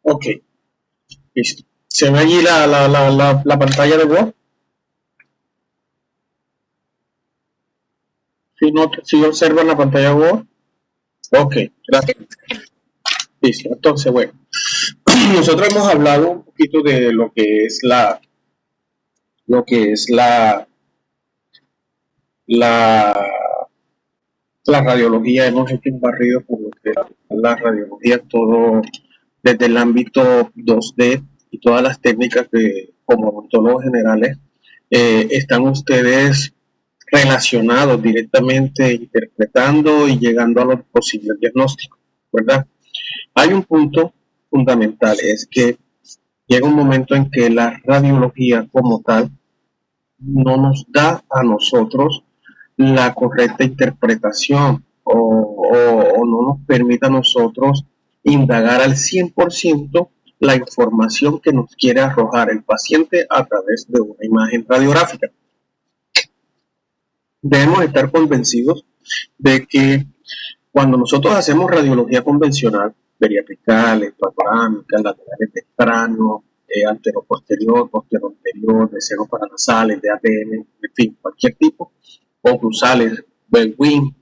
Ok, listo. ¿Se ve allí la pantalla de Word? Si observan la pantalla de Word. Ok, gracias. Listo. Entonces, bueno, nosotros hemos hablado un poquito de lo que es la radiología. Hemos hecho un barrido por lo que es la radiología, todo desde el ámbito 2D y todas las técnicas como odontólogos generales. Están ustedes relacionados directamente, interpretando y llegando a los posibles diagnósticos, ¿verdad? Hay un punto fundamental, es que llega un momento en que la radiología como tal no nos da a nosotros la correcta interpretación o no nos permite a nosotros indagar al 100% la información que nos quiere arrojar el paciente a través de una imagen radiográfica. Debemos estar convencidos de que cuando nosotros hacemos radiología convencional, periapicales, panorámicas, laterales de cráneo, antero-posterior, posterior-anterior, de senos paranasales, de ATM, en fin, cualquier tipo, oclusales, Bellwin,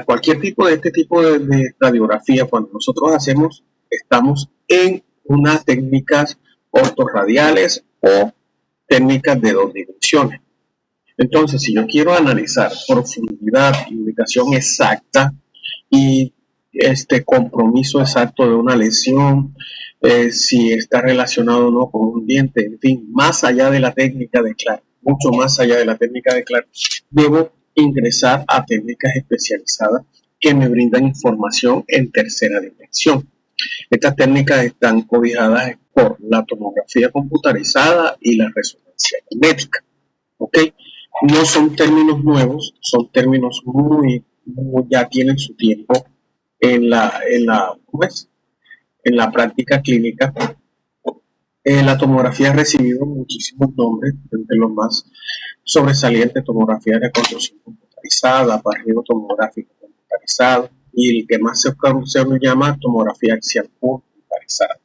cualquier tipo de este tipo de radiografía, cuando nosotros hacemos, estamos en unas técnicas ortorradiales o técnicas de dos dimensiones. Entonces, si yo quiero analizar profundidad y ubicación exacta y este compromiso exacto de una lesión, si está relacionado o no con un diente, en fin, más allá de la técnica de Clark, mucho más allá de la técnica de Clark, debo ingresar a técnicas especializadas que me brindan información en tercera dimensión. Estas técnicas están cobijadas por la tomografía computarizada y la resonancia magnética. ¿Ok? No son términos nuevos, son términos ya tienen su tiempo en la práctica clínica. La tomografía ha recibido muchísimos nombres, entre los más sobresalientes: tomografía de reconstrucción computarizada, barrido tomográfico computarizado, y el que más se llama tomografía axial computarizada.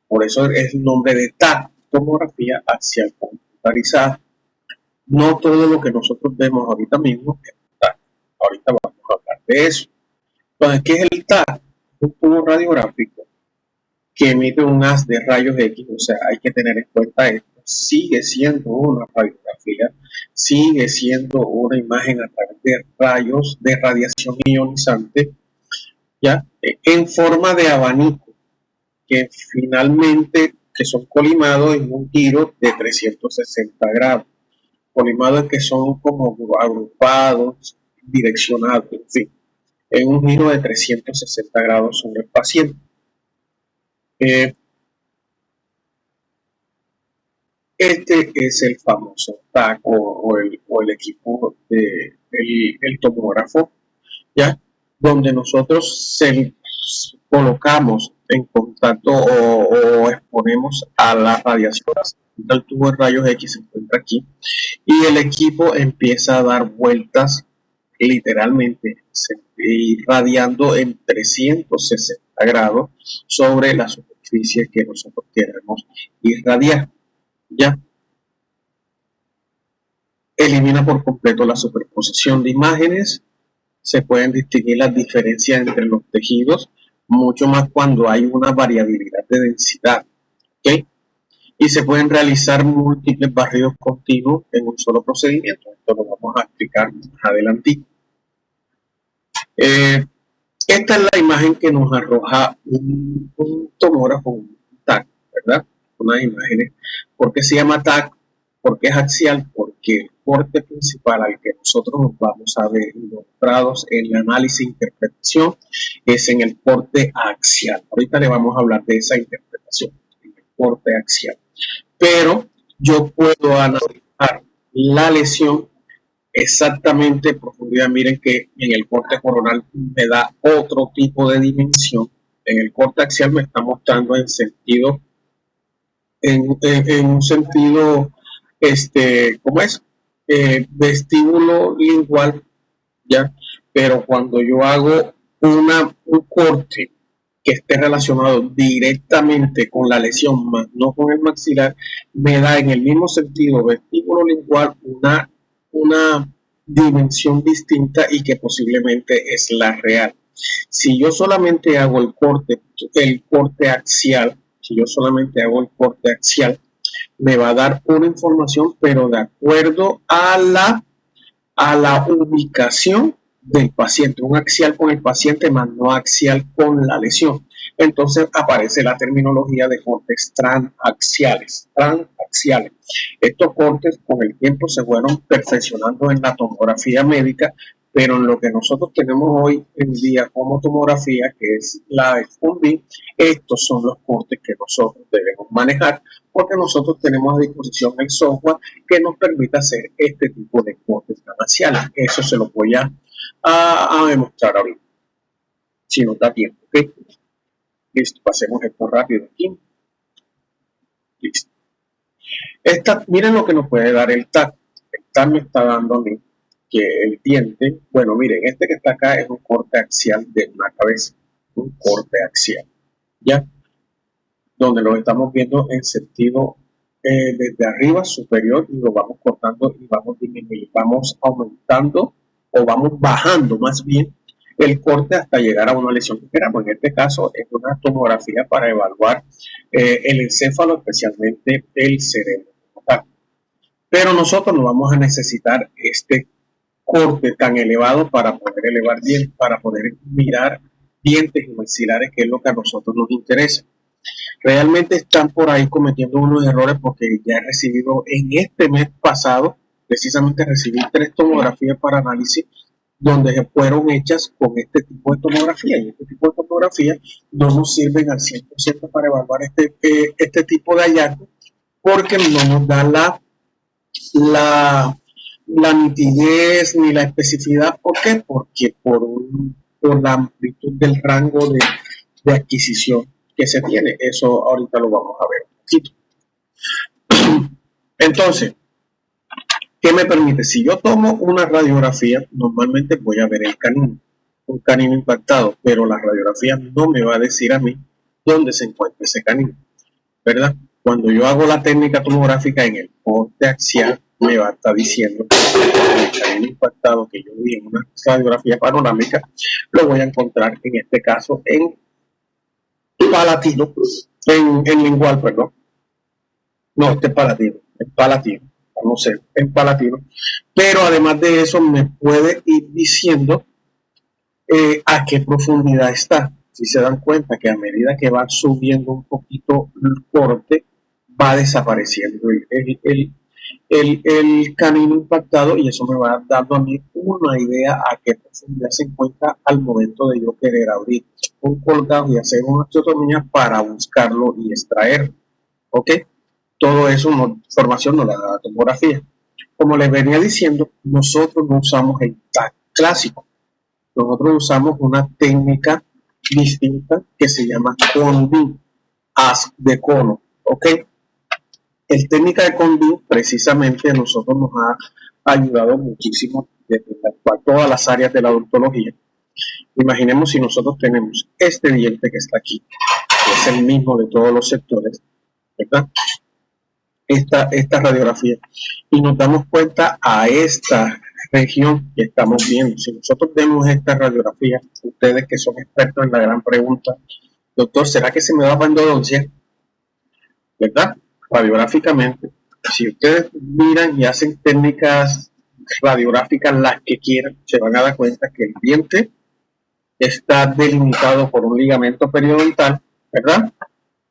Por eso es el nombre de TAC, tomografía axial computarizada. No todo lo que nosotros vemos ahorita mismo es TAC. Ahorita vamos a hablar de eso. Entonces, ¿qué es el TAC? Un tubo radiográfico que emite un haz de rayos X, o sea, hay que tener en cuenta esto. Sigue siendo una radiografía, sigue siendo una imagen a través de rayos de radiación ionizante, ¿ya? En forma de abanico, que finalmente que son colimados en un giro de 360 grados. Colimados que son como agrupados, direccionados, en fin, en un giro de 360 grados sobre el paciente. Este es el famoso TAC o el equipo del tomógrafo, ¿ya? Donde nosotros colocamos en contacto o exponemos a la radiación. El tubo de rayos X se encuentra aquí y el equipo empieza a dar vueltas, literalmente irradiando en 360 grados sobre la superficie que nosotros queremos irradiar. Ya elimina por completo la superposición de imágenes. Se pueden distinguir las diferencias entre los tejidos, mucho más cuando hay una variabilidad de densidad, ¿okay? Y se pueden realizar múltiples barridos continuos en un solo procedimiento. Esto lo vamos a explicar más adelante. Esta es la imagen que nos arroja un tomógrafo, un TAC, ¿verdad? Unas imágenes. ¿Por qué se llama TAC? Porque es axial, porque el corte principal al que nosotros nos vamos a ver involucrados en el análisis e interpretación es en el corte axial. Ahorita le vamos a hablar de esa interpretación, en el corte axial. Pero yo puedo analizar la lesión exactamente en profundidad. Miren que en el corte coronal me da otro tipo de dimensión. En el corte axial me está mostrando en un sentido, ¿cómo es? Vestíbulo lingual, ¿ya? Pero cuando yo hago un corte que esté relacionado directamente con la lesión, más no con el maxilar, me da en el mismo sentido vestíbulo lingual una dimensión distinta y que posiblemente es la real. Si yo solamente hago el corte axial, si yo solamente hago el corte axial, me va a dar una información, pero de acuerdo a la ubicación del paciente, un axial con el paciente más no axial con la lesión. Entonces aparece la terminología de cortes transaxiales. Estos cortes con el tiempo se fueron perfeccionando en la tomografía médica, pero en lo que nosotros tenemos hoy en día como tomografía, que es la FUNBI, estos son los cortes que nosotros debemos manejar, porque nosotros tenemos a disposición el software que nos permite hacer este tipo de cortes faciales. Eso se lo voy a demostrar ahorita, si nos da tiempo. ¿Okay? Listo, pasemos esto rápido aquí. Listo. Miren lo que nos puede dar el TAC. El TAC me está dando a mí que el diente, bueno, miren, este que está acá es un corte axial de una cabeza, un corte axial, ¿ya? Donde lo estamos viendo en sentido desde arriba superior y lo vamos cortando y vamos disminuyendo, vamos aumentando o vamos bajando más bien el corte hasta llegar a una lesión que queramos. En este caso es una tomografía para evaluar el encéfalo, especialmente el cerebro. Pero nosotros no vamos a necesitar este corte tan elevado para poder elevar bien, para poder mirar dientes y maxilares, que es lo que a nosotros nos interesa. Realmente están por ahí cometiendo unos errores porque ya he recibido en este mes pasado, precisamente recibí 3 tomografías para análisis donde fueron hechas con este tipo de tomografía, y este tipo de tomografía no nos sirven al 100% para evaluar este tipo de hallazgo porque no nos da la nitidez ni la especificidad. ¿Por qué? Porque por la amplitud del rango de adquisición que se tiene. Eso ahorita lo vamos a ver un poquito. Entonces, ¿qué me permite? Si yo tomo una radiografía, normalmente voy a ver el canino, un canino impactado, pero la radiografía no me va a decir a mí dónde se encuentra ese canino, ¿verdad? Cuando yo hago la técnica tomográfica en el corte axial, me va a estar diciendo que el canino impactado que yo vi en una radiografía panorámica, lo voy a encontrar en este caso en palatino, en lingual, perdón. No, este es palatino, no sé, en palatino. Pero además de eso me puede ir diciendo a qué profundidad está. Si se dan cuenta que a medida que va subiendo un poquito el corte, va desapareciendo el canino impactado, y eso me va dando a mí una idea a qué profundidad se encuentra al momento de yo querer abrir un colgado y hacer una osteotomía para buscarlo y extraerlo. ¿Ok? Todo eso, información nos la da la tomografía. Como les venía diciendo, nosotros no usamos el TAC clásico. Nosotros usamos una técnica distinta que se llama CONBIN, haz de cono. ¿Ok? El técnica de CONBIN precisamente a nosotros nos ha ayudado muchísimo desde todas las áreas de la odontología. Imaginemos si nosotros tenemos este diente que está aquí, que es el mismo de todos los sectores, ¿verdad? Esta radiografía, y nos damos cuenta a esta región que estamos viendo. Si nosotros vemos esta radiografía, ustedes que son expertos en la gran pregunta, doctor, ¿será que se me va a endodoncia? ¿Verdad? Radiográficamente, si ustedes miran y hacen técnicas radiográficas las que quieran, se van a dar cuenta que el diente está delimitado por un ligamento periodontal, ¿verdad?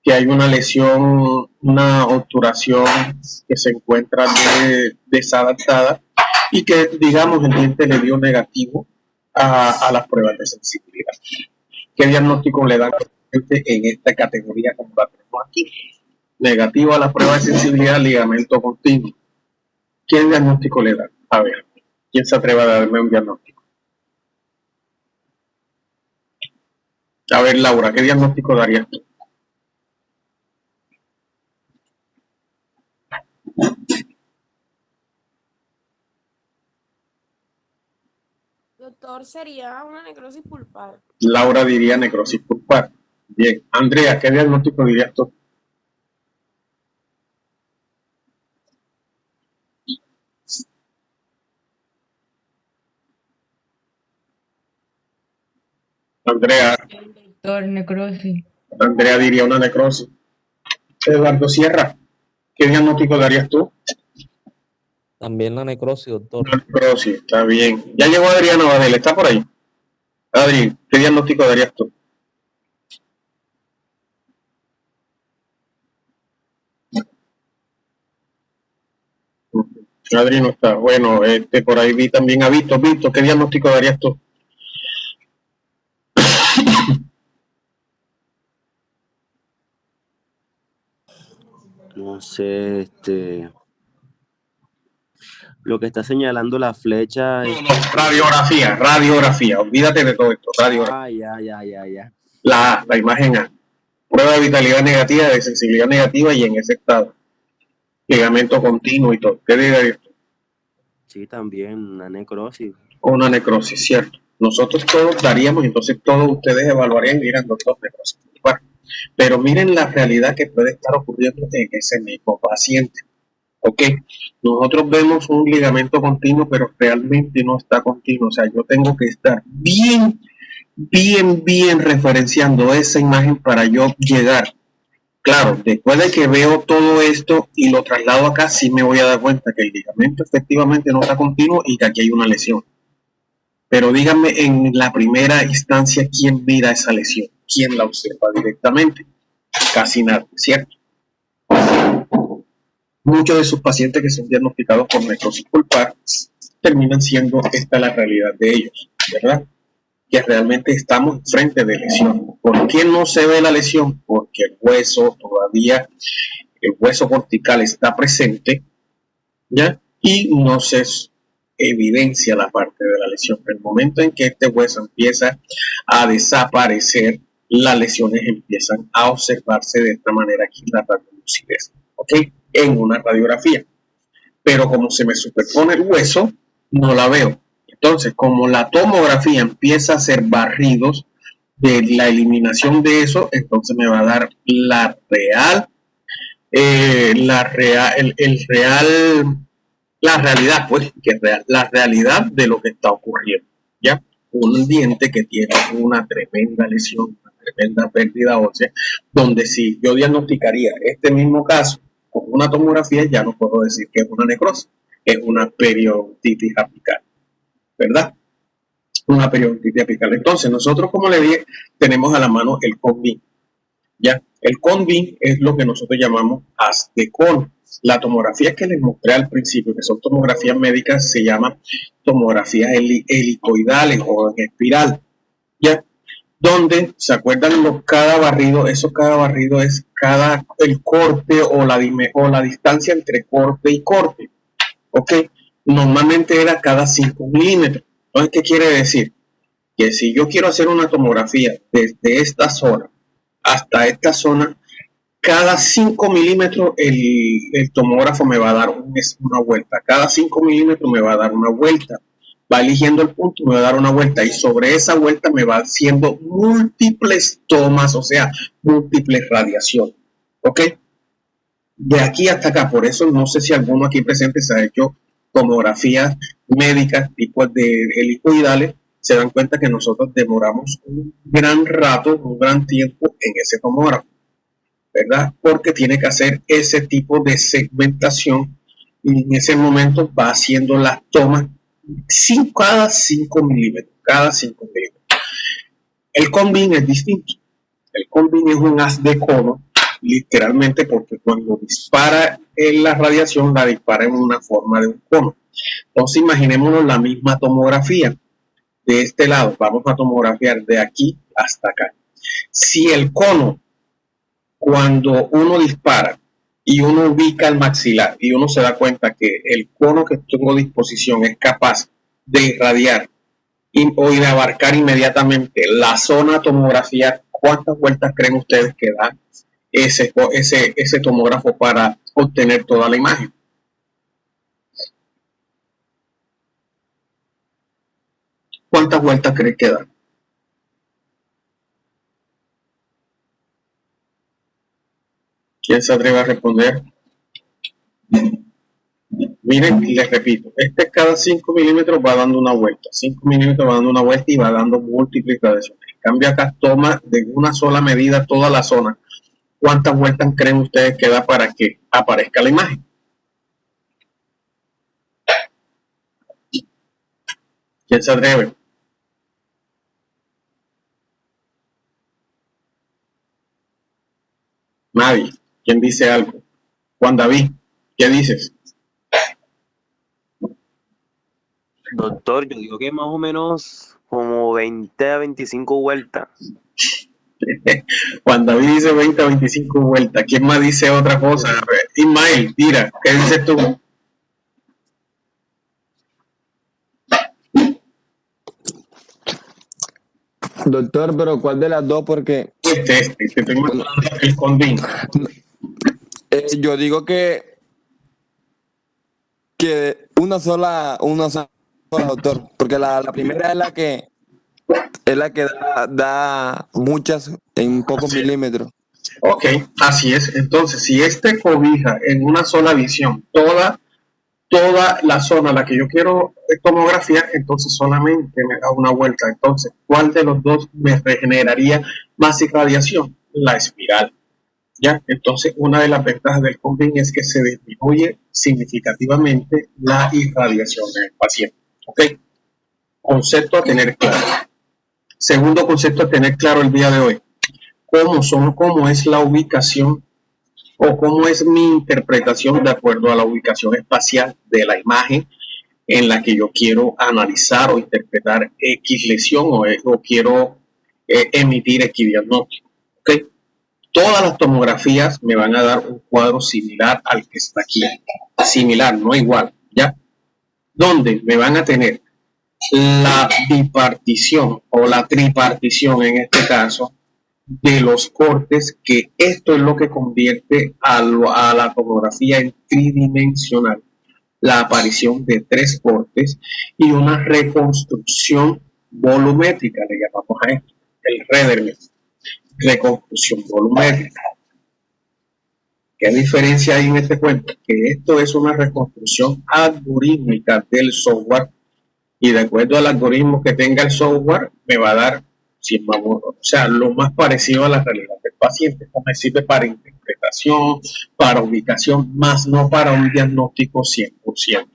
Que hay una lesión, una obturación que se encuentra desadaptada y que, digamos, el diente le dio negativo a las pruebas de sensibilidad. ¿Qué diagnóstico le dan en esta categoría como la tenemos aquí? Negativo a la prueba de sensibilidad, ligamento continuo. ¿Qué diagnóstico le dan? A ver, ¿quién se atreve a darme un diagnóstico? A ver, Laura, ¿qué diagnóstico darías tú? Doctor, sería una necrosis pulpar. Laura diría necrosis pulpar. Bien. Andrea, ¿qué diagnóstico dirías tú? Andrea, Doctor, necrosis. Andrea diría una necrosis. Eduardo Sierra, ¿qué diagnóstico darías tú? También la necrosis, doctor. Una necrosis, está bien. Ya llegó Adriana Badel, ¿está por ahí? Adri, ¿qué diagnóstico darías tú? Adri no está. Bueno, por ahí vi también a Vito. Vito, ¿qué diagnóstico darías tú? No sé, lo que está señalando la flecha, No, no, radiografía, radiografía. Olvídate de todo esto, radiografía. ya. La A, la imagen A. Prueba de vitalidad negativa, de sensibilidad negativa y en ese estado. Ligamento continuo y todo. ¿Qué dirías tú? Sí, también una necrosis. Una necrosis, cierto. Nosotros todos daríamos, entonces todos ustedes evaluarían y dirán, doctor, necrosis. Bueno, pero miren la realidad que puede estar ocurriendo en ese mismo paciente. Ok, nosotros vemos un ligamento continuo, pero realmente no está continuo. O sea, yo tengo que estar bien referenciando esa imagen para yo llegar. Claro, después de que veo todo esto y lo traslado acá, sí me voy a dar cuenta que el ligamento efectivamente no está continuo y que aquí hay una lesión. Pero díganme en la primera instancia quién mira esa lesión, quién la observa directamente. Casi nadie, ¿cierto? Muchos de sus pacientes que son diagnosticados con necrosis pulpar terminan siendo esta la realidad de ellos, ¿verdad? Que realmente estamos frente de lesión. ¿Por qué no se ve la lesión? Porque el hueso todavía, el hueso cortical está presente, ¿ya? Y no se evidencia la parte de la lesión. En el momento en que este hueso empieza a desaparecer, las lesiones empiezan a observarse de esta manera aquí en la radiolucidez, ¿ok? En una radiografía. Pero como se me superpone el hueso, no la veo. Entonces, como la tomografía empieza a hacer barridos de la eliminación de eso, entonces me va a dar el real, la realidad, pues, que es real, la realidad de lo que está ocurriendo, ¿ya? Un diente que tiene una tremenda lesión, una tremenda pérdida ósea, donde si yo diagnosticaría este mismo caso con una tomografía, ya no puedo decir que es una necrosis, es una periodontitis apical, ¿verdad? Una periodontitis apical. Entonces, nosotros, como le dije, tenemos a la mano el CONVIN, ¿ya? El CONVIN es lo que nosotros llamamos haz de cono. La tomografía que les mostré al principio, que son tomografías médicas, se llama tomografías helicoidales o en espiral, ¿ya? Donde, ¿se acuerdan cada barrido? Eso cada barrido es el corte o la distancia entre corte y corte, ¿ok? Normalmente era cada 5 milímetros. Entonces, ¿qué quiere decir? Que si yo quiero hacer una tomografía desde esta zona hasta esta zona, cada 5 milímetros el tomógrafo me va a dar una vuelta. Cada 5 milímetros me va a dar una vuelta. Va eligiendo el punto, me va a dar una vuelta y sobre esa vuelta me va haciendo múltiples tomas, o sea, múltiples radiaciones. ¿Ok? De aquí hasta acá, por eso no sé si alguno aquí presente se ha hecho tomografías médicas tipo de helicoidales, se dan cuenta que nosotros demoramos un gran rato, un gran tiempo en ese tomógrafo, ¿verdad? Porque tiene que hacer ese tipo de segmentación y en ese momento va haciendo las tomas cada 5 milímetros, cada 5 milímetros. El combin es distinto. El combin es un haz de cono, literalmente porque cuando dispara en la radiación, la dispara en una forma de un cono. Entonces imaginémonos la misma tomografía. De este lado, vamos a tomografiar de aquí hasta acá. Si el cono cuando uno dispara y uno ubica el maxilar y uno se da cuenta que el cono que tengo a disposición es capaz de irradiar o de abarcar inmediatamente la zona tomografía, ¿cuántas vueltas creen ustedes que da ese tomógrafo para obtener toda la imagen? ¿Cuántas vueltas creen que da? ¿Quién se atreve a responder? Miren, les repito, cada 5 milímetros va dando una vuelta, 5 milímetros va dando una vuelta y va dando múltiples radiaciones. En cambio acá toma de una sola medida toda la zona. ¿Cuántas vueltas creen ustedes que da para que aparezca la imagen? ¿Quién se atreve? Nadie. ¿Quién dice algo? Juan David, ¿qué dices? Doctor, yo digo que más o menos como 20 a 25 vueltas. Juan David dice 20 a 25 vueltas. ¿Quién más dice otra cosa? Ismael, tira, ¿qué dices tú? Doctor, pero ¿cuál de las dos? Porque Te estoy mostrando el convin. yo digo que una sola, doctor, porque la primera es la que da muchas en pocos milímetros. Ok, así es. Entonces, si cobija en una sola visión toda la zona a la que yo quiero tomografiar, entonces solamente me da una vuelta. Entonces, ¿cuál de los dos me regeneraría más irradiación? La espiral. ¿Ya? Entonces, una de las ventajas del convin es que se disminuye significativamente la irradiación en el paciente. ¿Ok? Concepto a tener claro. Segundo concepto a tener claro el día de hoy. ¿Cómo es la ubicación o cómo es mi interpretación de acuerdo a la ubicación espacial de la imagen en la que yo quiero analizar o interpretar X lesión o quiero emitir X diagnóstico? ¿Okay? Todas las tomografías me van a dar un cuadro similar al que está aquí. Similar, no igual, ¿ya? Donde me van a tener la bipartición o la tripartición en este caso de los cortes, que esto es lo que convierte a la tomografía en tridimensional. La aparición de 3 cortes y una reconstrucción volumétrica, le llamamos a esto, el Rederman, reconstrucción volumétrica. ¿Qué diferencia hay en este cuento? Que esto es una reconstrucción algorítmica del software y de acuerdo al algoritmo que tenga el software me va a dar lo más parecido a la realidad del paciente. Esto me sirve para interpretación, para ubicación, más no para un diagnóstico 100%,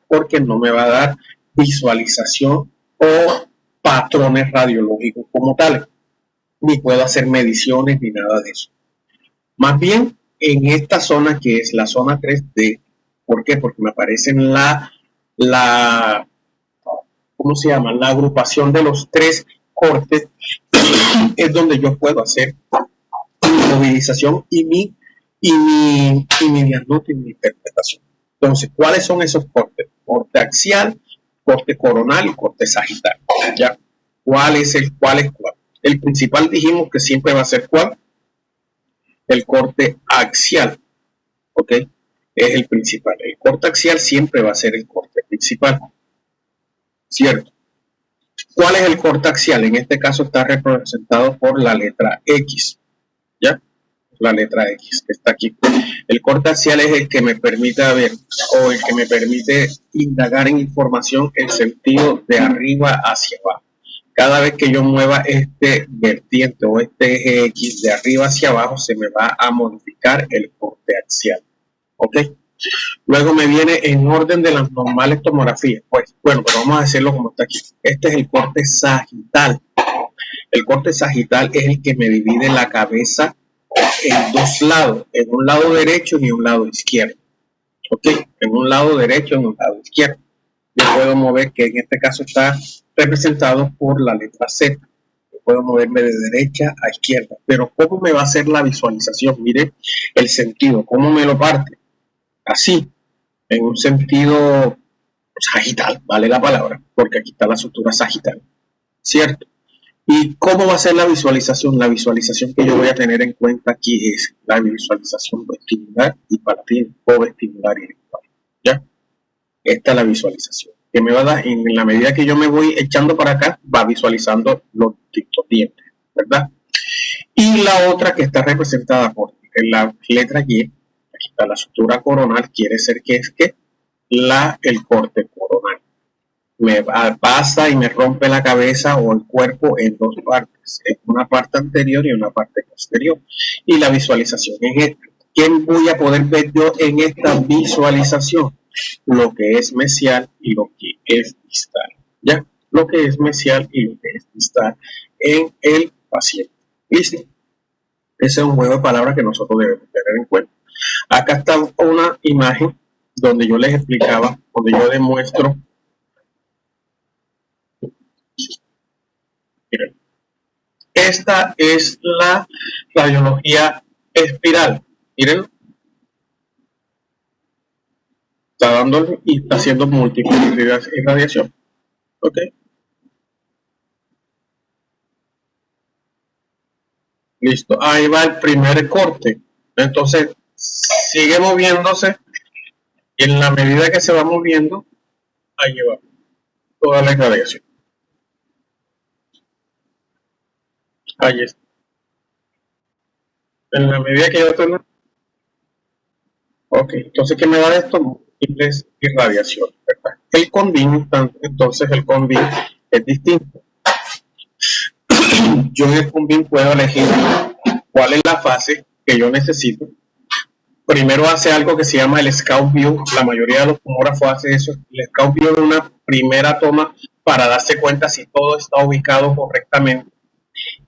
porque no me va a dar visualización o patrones radiológicos como tales, ni puedo hacer mediciones ni nada de eso. Más bien, en esta zona que es la zona 3D, ¿por qué? Porque me aparece en ¿cómo se llama? La agrupación de los 3 cortes es donde yo puedo hacer mi movilización y mi diagnóstico y mi interpretación. Entonces, ¿cuáles son esos cortes? Corte axial, corte coronal y corte sagital. ¿Ya? ¿Cuál es cuál? El principal dijimos que siempre va a ser ¿cuál? El corte axial. ¿Ok? Es el principal. El corte axial siempre va a ser el corte principal. ¿Cierto? ¿Cuál es el corte axial? En este caso está representado por la letra X. ¿Ya? La letra X que está aquí. El corte axial es el que me permite ver o el que me permite indagar en información en sentido de arriba hacia abajo. Cada vez que yo mueva este vertiente o este eje X de arriba hacia abajo, se me va a modificar el corte axial. ¿Ok? Luego me viene en orden de las normales tomografías. Pues bueno, pero vamos a hacerlo como está aquí. Este es el corte sagital. El corte sagital es el que me divide la cabeza en 2 lados, en un lado derecho y en un lado izquierdo. ¿Ok? En un lado derecho y en un lado izquierdo. Yo puedo mover, que en este caso está representado por la letra Z. Yo puedo moverme de derecha a izquierda. Pero ¿cómo me va a hacer la visualización? Mire el sentido, ¿cómo me lo parte? Así, en un sentido sagital, vale la palabra, porque aquí está la sutura sagital, ¿cierto? ¿Y cómo va a ser la visualización? La visualización que yo voy a tener en cuenta aquí es la visualización vestibular y o vestibular y lingual, ¿ya? Esta es la visualización que me va a dar, en la medida que yo me voy echando para acá, va visualizando los distintos dientes, ¿verdad? Y la otra que está representada por en la letra Y, aquí está la sutura coronal, quiere decir que es que el corte coronal. Pasa y me rompe la cabeza o el cuerpo en dos partes, en una parte anterior y una parte posterior. Y la visualización es esta. ¿Qué voy a poder ver yo en esta visualización? Lo que es mesial y lo que es distal. ¿Ya? Lo que es mesial y lo que es distal en el paciente. ¿Listo? Ese es un juego de palabras que nosotros debemos tener en cuenta. Acá está una imagen donde yo les explicaba, donde yo demuestro. Miren, esta es la radiología espiral. Miren, está dando y está haciendo múltiples irradiación. ¿Ok? Listo. Ahí va el primer corte. Entonces, sigue moviéndose y en la medida que se va moviendo, ahí va toda la irradiación. Ahí está. En la medida que yo tengo. Ok, entonces, ¿qué me da esto? Múltiples irradiaciones, ¿verdad? El CONVIN, entonces el CONVIN es distinto. Yo en el CONVIN puedo elegir cuál es la fase que yo necesito. Primero hace algo que se llama el Scout View. La mayoría de los tomógrafos hace eso. El Scout View es una primera toma para darse cuenta si todo está ubicado correctamente.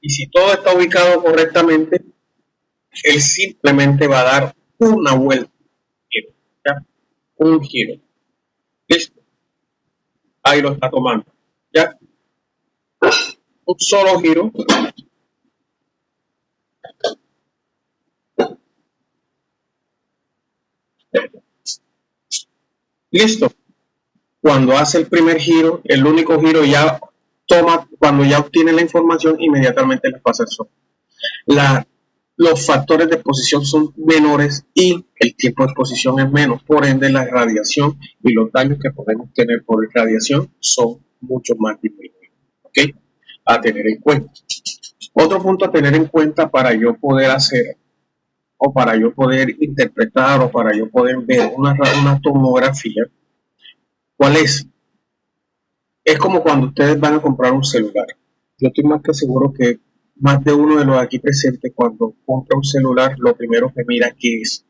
Y si todo está ubicado correctamente, él simplemente va a dar una vuelta. ¿Ya? Un giro. Listo. Ahí lo está tomando. ¿Ya? Un solo giro. Listo. Cuando hace el primer giro, el único giro ya toma, cuando ya obtiene la información, inmediatamente le pasa el sol. Los factores de exposición son menores y el tiempo de exposición es menos. Por ende, la radiación y los daños que podemos tener por radiación son mucho más disminuidos. ¿Ok? A tener en cuenta. Otro punto a tener en cuenta para yo poder hacer o para yo poder interpretar o para yo poder ver una tomografía, ¿cuál es? Es como cuando ustedes van a comprar un celular. Yo estoy más que seguro que más de uno de los aquí presentes, cuando compra un celular, lo primero que mira ¿qué es?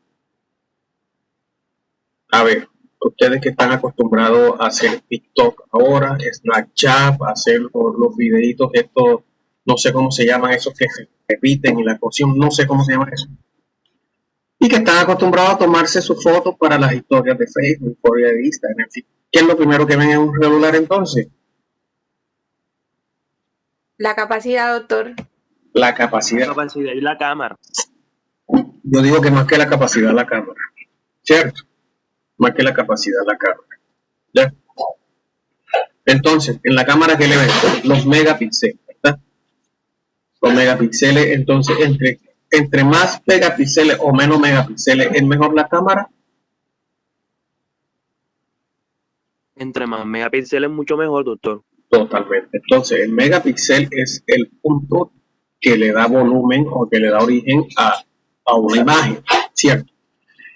A ver, ustedes que están acostumbrados a hacer TikTok ahora, Snapchat, a hacer los videitos estos, no sé cómo se llaman esos que se repiten y la cuestión, no sé cómo se llama eso. Y que están acostumbrados a tomarse sus fotos para las historias de Facebook, historias de Instagram, en fin. ¿Qué es lo primero que ven en un celular entonces? La capacidad, doctor. La capacidad. La capacidad y la cámara. Yo digo que más que la capacidad de la cámara, ¿cierto? Más que la capacidad de la cámara. ¿Ya? Entonces, en la cámara, ¿qué le ven? Los megapíxeles, ¿verdad? Los megapíxeles, entonces, entre más megapíxeles o menos megapíxeles, ¿es mejor la cámara? Entre más megapíxeles, mucho mejor, doctor. Totalmente. Entonces, el megapíxel es el punto que le da volumen o que le da origen a una imagen, ¿cierto?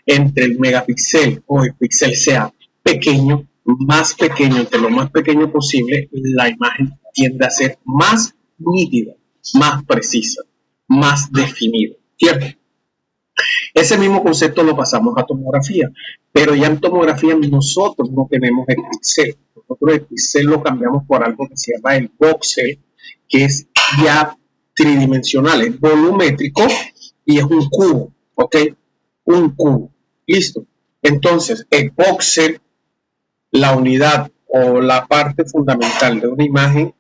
Entre el megapíxel o el píxel sea pequeño, más pequeño, entre lo más pequeño posible, la imagen tiende a ser más nítida, más precisa, más definida, ¿cierto? Ese mismo concepto lo pasamos a tomografía, pero ya en tomografía nosotros no tenemos el píxel. Nosotros el píxel lo cambiamos por algo que se llama el voxel, que es ya tridimensional, es volumétrico y es un cubo, ¿ok? Un cubo. Listo. Entonces, el voxel, la unidad o la parte fundamental de una imagen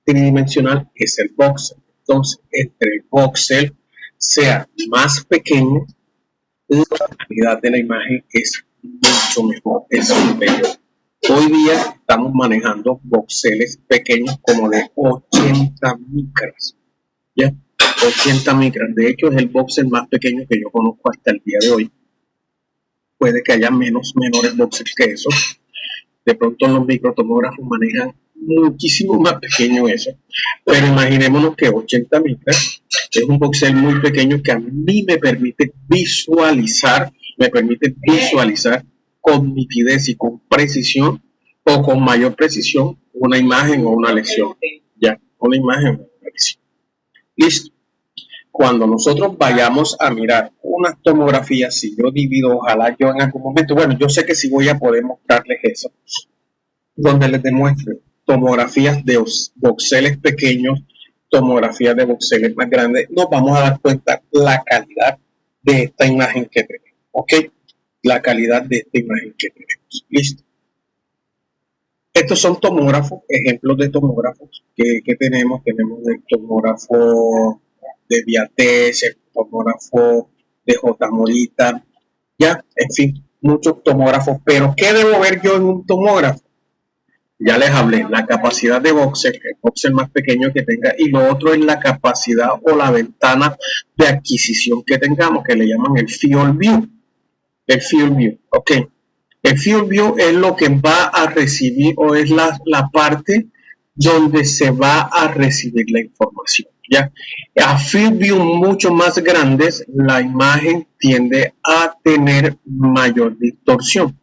tridimensional es el voxel. Entonces, entre el voxel sea más pequeño, la calidad de la imagen es mucho mejor, es superior. Hoy día estamos manejando voxeles pequeños como de 80 micras. ¿Ya? 80 micras. De hecho, es el voxel más pequeño que yo conozco hasta el día de hoy. Puede que haya menores voxels que eso. De pronto los microtomógrafos manejan muchísimo más pequeño eso. Pero imaginémonos que 80 micras es un voxel muy pequeño que a mí me permite visualizar con nitidez y con precisión o con mayor precisión una imagen o una lesión. Ya, una imagen o una lesión. Listo. Cuando nosotros vayamos a mirar una tomografía, si yo divido, ojalá yo en algún momento, bueno, yo sé que sí voy a poder mostrarles eso, donde les demuestre tomografías de voxeles pequeños, tomografías de voxeles más grandes, nos vamos a dar cuenta la calidad de esta imagen que tenemos, ¿ok? La calidad de esta imagen que tenemos. Listo. Estos son tomógrafos, ejemplos de tomógrafos que tenemos. Tenemos el tomógrafo de Viates, el tomógrafo de J. Morita, ya, en fin, muchos tomógrafos. Pero, ¿qué debo ver yo en un tomógrafo? Ya les hablé, la capacidad de voxel, el voxel más pequeño que tenga, y lo otro es la capacidad o la ventana de adquisición que tengamos, que le llaman el Field View. El Field View, ok. El Field View es lo que va a recibir, o es la parte donde se va a recibir la información, ¿ya? A Field View mucho más grandes, la imagen tiende a tener mayor distorsión,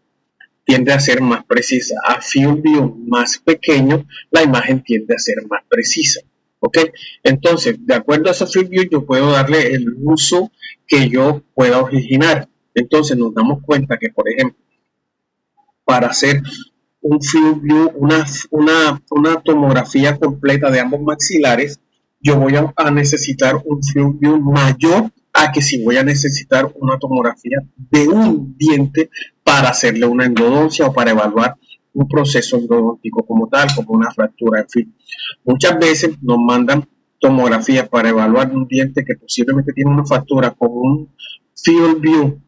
tiende a ser más precisa. A Field View más pequeño, la imagen tiende a ser más precisa, ¿ok? Entonces, de acuerdo a ese Field View, yo puedo darle el uso que yo pueda originar. Entonces, nos damos cuenta que, por ejemplo, para hacer un Field View, una tomografía completa de ambos maxilares, yo voy a necesitar un Field View mayor a que si voy a necesitar una tomografía de un diente para hacerle una endodoncia o para evaluar un proceso endodóntico como tal, como una fractura, en fin. Muchas veces nos mandan tomografías para evaluar un diente que posiblemente tiene una fractura con un Field View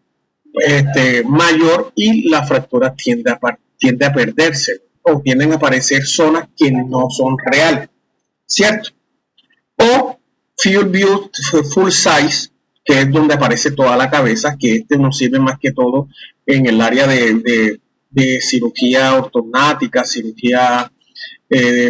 mayor, y la fractura tiende a perderse o tienden a aparecer zonas que no son reales, ¿cierto? O Field View Full Size, que es donde aparece toda la cabeza, que nos sirve más que todo en el área de cirugía ortognática, cirugía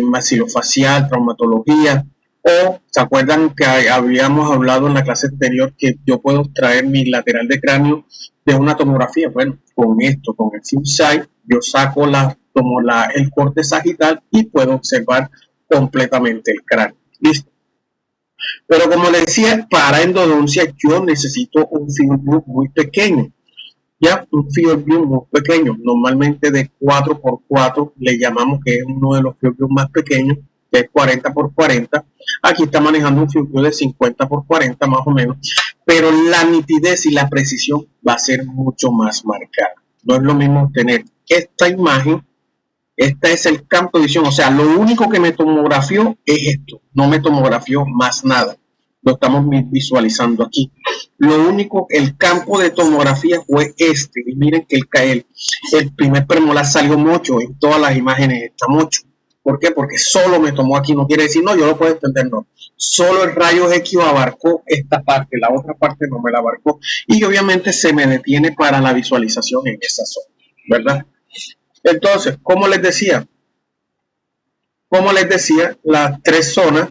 maxilofacial, traumatología. O, ¿se acuerdan que habíamos hablado en la clase anterior que yo puedo extraer mi lateral de cráneo de una tomografía? Bueno, con esto, con el Full Size, yo saco el corte sagital y puedo observar completamente el cráneo. Listo. Pero como les decía, para endodoncia yo necesito un Field View muy pequeño. Ya, un Field View muy pequeño, normalmente de 4x4, le llamamos, que es uno de los Field View más pequeños, que es 40x40. Aquí está manejando un Field View de 50x40 más o menos, pero la nitidez y la precisión va a ser mucho más marcada. No es lo mismo tener esta imagen, este es el campo de visión, o sea, lo único que me tomografió es esto, no me tomografió más nada. Lo estamos visualizando aquí. Lo único, el campo de tomografía fue este. Y miren que el primer premolar salió mucho, en todas las imágenes está mucho. ¿Por qué? Porque solo me tomó aquí, no quiere decir, no, yo lo puedo entender, no. Solo el rayo X abarcó esta parte, la otra parte no me la abarcó. Y obviamente se me detiene para la visualización en esa zona, ¿verdad? Entonces, como les decía, las tres zonas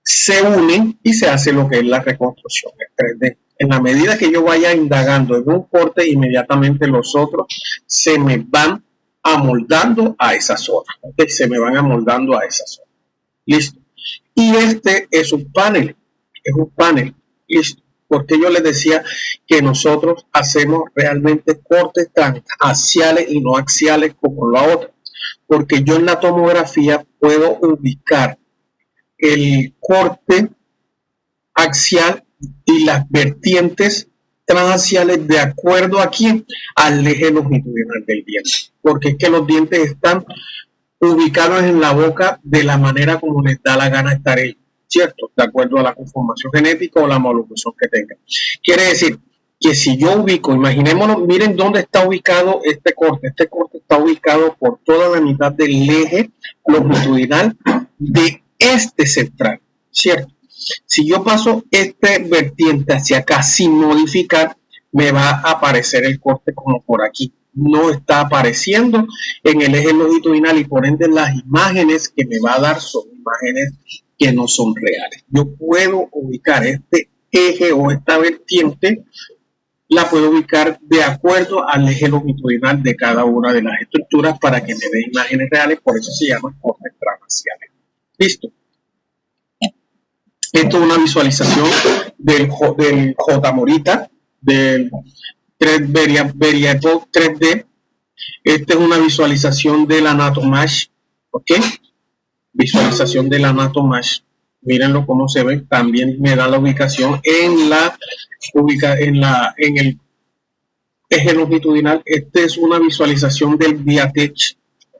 se unen y se hace lo que es la reconstrucción en 3D. En la medida que yo vaya indagando en un corte, inmediatamente los otros se me van amoldando a esa zona. ¿Okay? Se me van amoldando a esa zona. Listo. Y este es un panel. Listo. Porque yo les decía que nosotros hacemos realmente cortes tan axiales y no axiales como la otra. Porque yo en la tomografía puedo ubicar el corte axial y las vertientes transaxiales de acuerdo aquí al eje longitudinal del diente, porque es que los dientes están ubicados en la boca de la manera como les da la gana estar ellos, ¿cierto? De acuerdo a la conformación genética o la maloclusión que tengan. Quiere decir que si yo ubico, imaginémonos, miren dónde está ubicado este corte está ubicado por toda la mitad del eje longitudinal de este central, ¿cierto? Si yo paso este vertiente hacia acá sin modificar, me va a aparecer el corte como por aquí, no está apareciendo en el eje longitudinal y por ende las imágenes que me va a dar son imágenes que no son reales. Yo puedo ubicar este eje o esta vertiente, la puedo ubicar de acuerdo al eje longitudinal de cada una de las estructuras para que me dé imágenes reales, por eso se llaman cortes transraciales. Listo. Esto es una visualización del J Morita, del 3D. Esta es una visualización del Anatomash, ¿ok? Visualización del Anatomash. Mírenlo cómo se ve. También me da la ubicación en el eje longitudinal. Esta es una visualización del Viatech.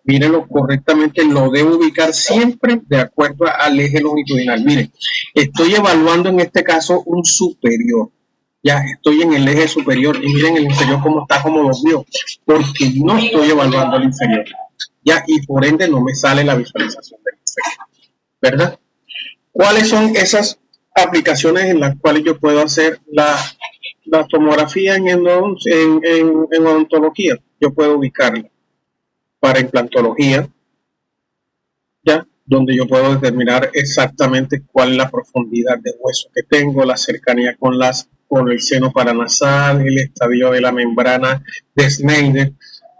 Mírenlo correctamente, lo debo ubicar siempre de acuerdo al eje longitudinal. Miren, estoy evaluando en este caso un superior. Ya estoy en el eje superior y miren el inferior cómo está, como lo vio, porque no estoy evaluando el inferior. Ya, y por ende no me sale la visualización del inferior, ¿verdad? ¿Cuáles son esas aplicaciones en las cuales yo puedo hacer la tomografía en odontología? Yo puedo ubicarla para implantología, ya, donde yo puedo determinar exactamente cuál es la profundidad de hueso que tengo, la cercanía con el seno paranasal, el estadio de la membrana de Schneider.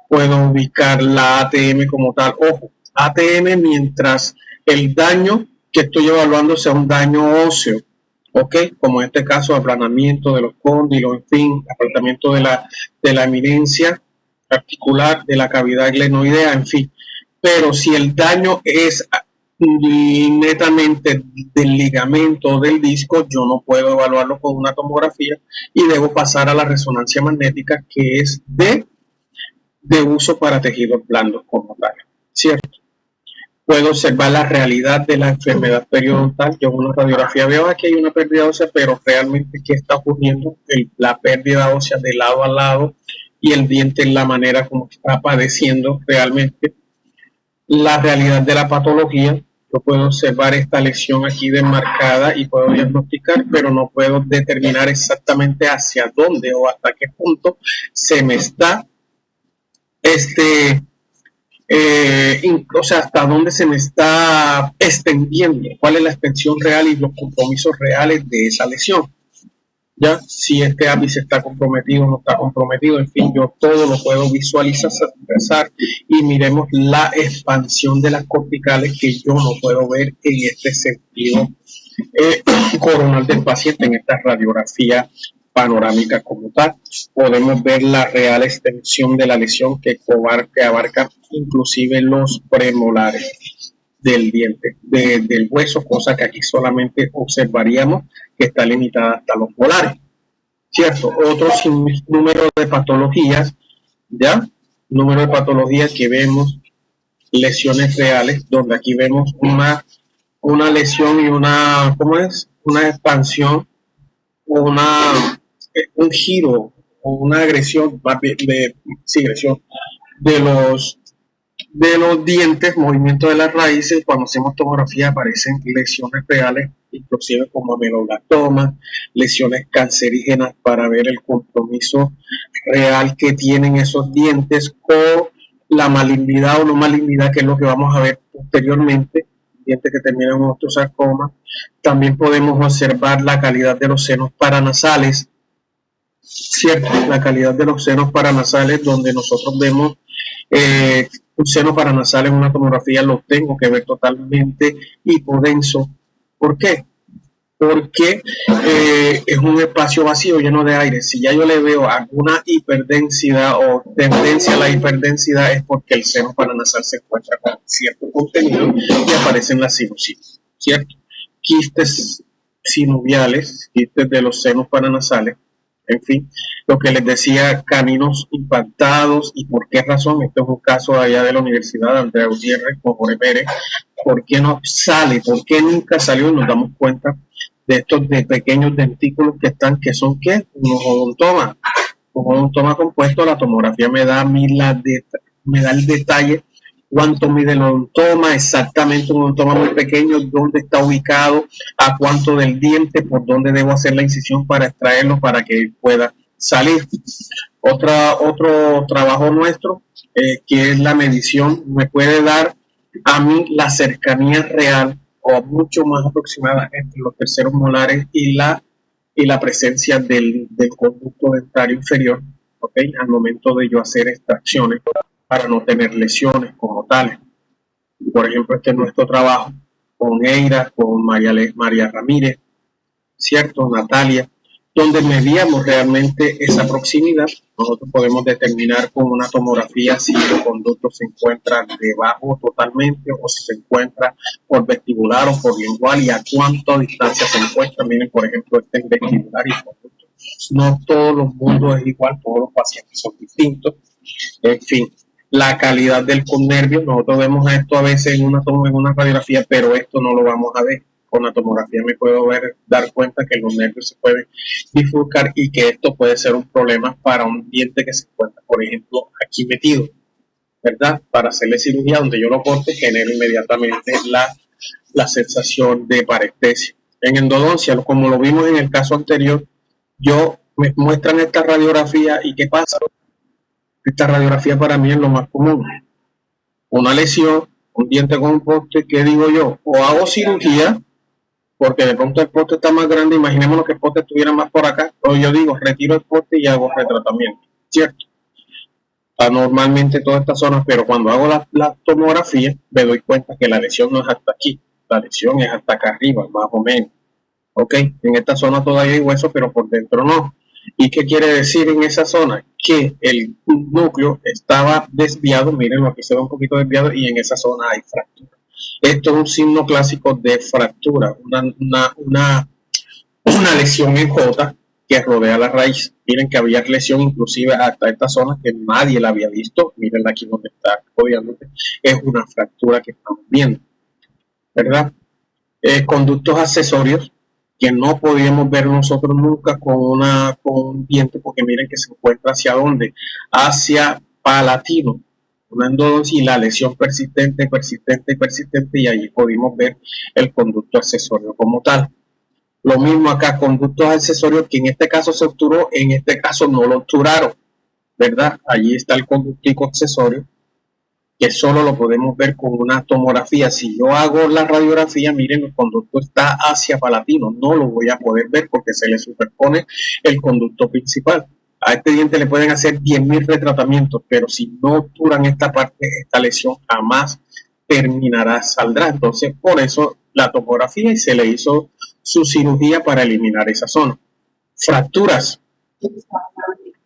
Puedo ubicar la ATM como tal. Ojo, ATM mientras el daño que estoy evaluando sea un daño óseo, ¿ok? Como en este caso, aplanamiento de los cóndilos, en fin, aplanamiento de la eminencia articular, de la cavidad glenoidea, en fin. Pero si el daño es netamente del ligamento o del disco, yo no puedo evaluarlo con una tomografía y debo pasar a la resonancia magnética, que es de uso para tejidos blandos como tal, ¿cierto? Puedo observar la realidad de la enfermedad periodontal. Yo en una radiografía veo aquí hay una pérdida ósea, pero realmente ¿qué está ocurriendo? La pérdida ósea de lado a lado y el diente en la manera como está padeciendo realmente. La realidad de la patología, yo puedo observar esta lesión aquí desmarcada y puedo diagnosticar, pero no puedo determinar exactamente hacia dónde o hasta qué punto se me está o sea, hasta dónde se me está extendiendo, cuál es la extensión real y los compromisos reales de esa lesión. Ya, si este ápice está comprometido o no está comprometido, en fin, yo todo lo puedo visualizar y miremos la expansión de las corticales que yo no puedo ver en este sentido coronal del paciente, en esta radiografía panorámica como tal. Podemos ver la real extensión de la lesión que abarca inclusive los premolares del diente, del hueso, cosa que aquí solamente observaríamos que está limitada hasta los molares, ¿cierto? Otro número de patologías, ¿ya? Número de patologías que vemos, lesiones reales, donde aquí vemos una lesión y una, ¿cómo es? Una expansión, un giro o una agresión, agresión de los dientes, movimiento de las raíces. Cuando hacemos tomografía aparecen lesiones reales, inclusive como ameloblastoma, lesiones cancerígenas para ver el compromiso real que tienen esos dientes o la malignidad o no malignidad, que es lo que vamos a ver posteriormente, dientes que terminan en osteosarcoma. También podemos observar la calidad de los senos paranasales, ¿cierto? La calidad de los senos paranasales, donde nosotros vemos un seno paranasal en una tomografía lo tengo que ver totalmente hipodenso. ¿Por qué? Porque es un espacio vacío lleno de aire. Si ya yo le veo alguna hiperdensidad o tendencia a la hiperdensidad, es porque el seno paranasal se encuentra con cierto contenido y aparecen las sinusitis, ¿cierto? Quistes sinoviales, quistes de los senos paranasales. En fin, lo que les decía, caninos impactados. ¿Y por qué razón? Este es un caso allá de la Universidad de Andrea Gutiérrez con Jorge Pérez. ¿Por qué no sale? ¿Por qué nunca salió? Y nos damos cuenta de estos de pequeños dentículos que son ¿qué? Unos odontomas. Un odontoma compuesto. La tomografía me da el detalle, cuánto mide el odontoma, exactamente un odontoma muy pequeño, dónde está ubicado, a cuánto del diente, por dónde debo hacer la incisión para extraerlo para que pueda salir. Otro trabajo nuestro, que es la medición, me puede dar a mí la cercanía real o mucho más aproximada entre los terceros molares y la presencia del conducto dentario inferior, ¿ok? Al momento de yo hacer extracciones para no tener lesiones como tales. Por ejemplo, este es nuestro trabajo con Eira, con María Ramírez, ¿cierto? Natalia, donde medíamos realmente esa proximidad. Nosotros podemos determinar con una tomografía si el conducto se encuentra debajo totalmente o si se encuentra por vestibular o por lingual y a cuánta distancia se encuentra. Miren, por ejemplo, este es vestibular y conducto. No todos los mundos es igual, todos los pacientes son distintos. En fin, la calidad del connervio, nosotros vemos esto a veces en una radiografía, pero esto no lo vamos a ver. Con la tomografía me puedo dar cuenta que los nervios se pueden bifurcar y que esto puede ser un problema para un diente que se encuentra, por ejemplo, aquí metido, ¿verdad? Para hacerle cirugía donde yo lo corte, genero inmediatamente la sensación de parestesia. En endodoncia, como lo vimos en el caso anterior, me muestran esta radiografía y ¿qué pasa? Esta radiografía para mí es lo más común. Una lesión, un diente con un poste, ¿qué digo yo? O hago cirugía, porque de pronto el poste está más grande, imaginémonos que el poste estuviera más por acá, o yo digo, retiro el poste y hago retratamiento, ¿cierto? Normalmente todas estas zonas, pero cuando hago la tomografía, me doy cuenta que la lesión no es hasta aquí, la lesión es hasta acá arriba, más o menos, ¿ok? En esta zona todavía hay hueso, pero por dentro no. ¿Y qué quiere decir en esa zona? Que el núcleo estaba desviado, mírenlo, aquí se ve un poquito desviado, y en esa zona hay fractura. Esto es un signo clásico de fractura, una lesión en J que rodea la raíz. Miren que había lesión inclusive hasta esta zona que nadie la había visto. Miren aquí donde está rodeándote. Es una fractura que estamos viendo, ¿verdad? Conductos accesorios que no podíamos ver nosotros nunca con un diente, porque miren que se encuentra hacia dónde, hacia palatino, una endodoncia y la lesión persistente, y allí pudimos ver el conducto accesorio como tal. Lo mismo acá, conductos accesorios que en este caso se obturó, en este caso no lo obturaron, ¿verdad? Allí está el conductico accesorio, que solo lo podemos ver con una tomografía. Si yo hago la radiografía, miren, el conducto está hacia palatino, no lo voy a poder ver porque se le superpone el conducto principal. A este diente le pueden hacer 10.000 retratamientos, pero si no obturan esta parte, esta lesión jamás saldrá. Entonces, por eso la tomografía y se le hizo su cirugía para eliminar esa zona. Fracturas.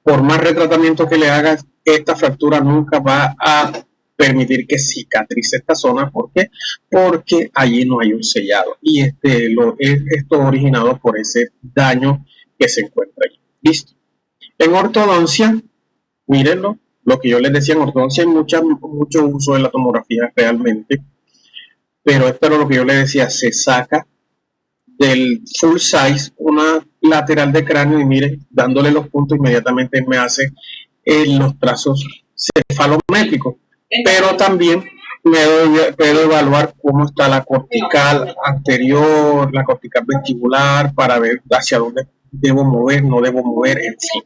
Por más retratamiento que le hagas, esta fractura nunca va a permitir que cicatrice esta zona. ¿Por qué? Porque allí no hay un sellado. Y esto originado por ese daño que se encuentra allí. ¿Listo? En ortodoncia, mírenlo, lo que yo les decía, en ortodoncia hay mucho uso de la tomografía realmente, pero esto era lo que yo les decía, se saca del full size una lateral de cráneo y miren, dándole los puntos inmediatamente me hace los trazos cefalométricos, pero también puedo evaluar cómo está la cortical anterior, la cortical vestibular, para ver hacia dónde debo mover, no debo mover, en fin.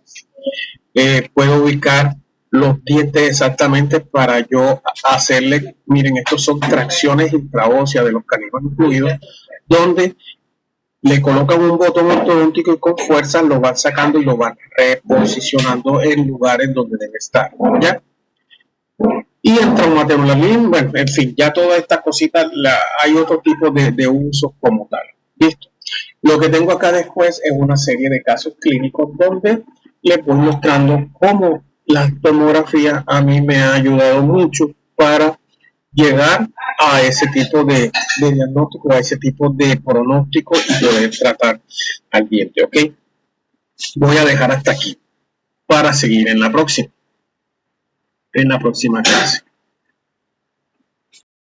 Puedo ubicar los dientes exactamente para yo hacerle, miren, estos son tracciones intraóseas de los caninos incluidos, donde le colocan un botón ortodóntico y con fuerza lo van sacando y lo van reposicionando en lugares donde debe estar, ¿ya? Y el traumaterolamín, bueno, en fin, ya todas estas cositas, hay otro tipo de usos como tal. ¿Listo? Lo que tengo acá después es una serie de casos clínicos donde les voy mostrando cómo la tomografía a mí me ha ayudado mucho para llegar a ese tipo de diagnóstico, a ese tipo de pronóstico y poder tratar al diente, ¿ok? Voy a dejar hasta aquí para seguir en la próxima clase.